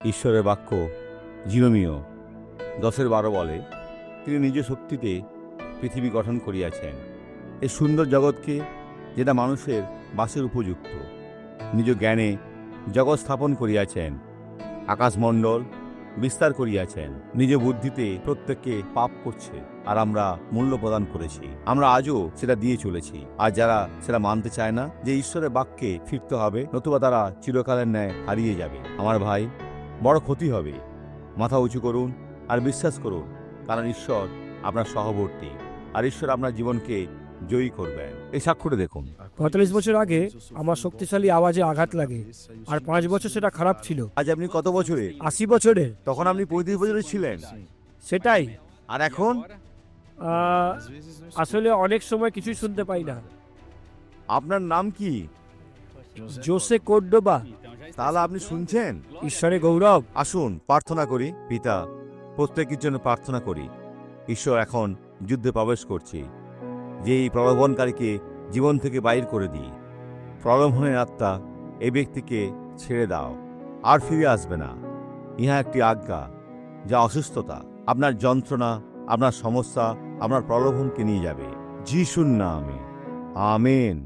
ঈশ্বরের বাক্য জিরোমীয় 10:12 বলে, তিনি নিজ শক্তিতে পৃথিবী গঠন করিয়াছেন, এই সুন্দর জগৎকে, যেটা মানুষের বাসের উপযুক্ত। নিজ জ্ঞানে জগৎ স্থাপন করিয়াছেন, আকাশমণ্ডল বিস্তার করিয়াছেন। নিজ বুদ্ধিতে প্রত্যেককে পাপ করছে, আর আমরা মূল্য প্রদান করেছি। আমরা আজও সেটা দিয়ে চলেছি। আর যারা সেটা মানতে চায় না যে ঈশ্বরের বাক্যে ফিরতে হবে, নতুবা তারা চিরকালের ন্যায় হারিয়ে যাবে, আমার ভাই, বড় ক্ষতি হবে। মাথা উঁচু করুন আর বিশ্বাস করুন, কারণ ঈশ্বর আপনার সহবর্তী, আর ঈশ্বর আপনার জীবনকে জয়ী করবেন। এই সাক্ষ্যটা দেখুন। 45 বছর আগে আমার শক্তিশালী আওয়াজে আঘাত লাগে, আর 5 বছর সেটা খারাপ ছিল। আজ আপনি কত বছরের? 80 বছরের। তখন আপনি 35 বছরের ছিলেন, সেটাই। আর এখন? আসলে অনেক সময় কিছুই শুনতে পাই না। আপনার নাম কি? জোসে কোর্ডোবা। তাহলে আপনি শুনছেন? ঈশ্বরের গৌরব। আসুন প্রার্থনা করি। পিতা, প্রত্যেকের জন্য প্রার্থনা করি। ঈশ্বর এখন যুদ্ধে প্রবেশ করছে, যে এই প্রলোভনকারীকে জীবন থেকে বাইর করে দিই। প্রলোভনের আত্মা এই ব্যক্তিকে ছেড়ে দাও, আর ফিরে আসবে না। ইহা একটি আজ্ঞা, যা অসুস্থতা, আপনার যন্ত্রণা, আপনার সমস্যা, আপনার প্রলোভনকে নিয়ে যাবে। যিশুর নামে আমেন।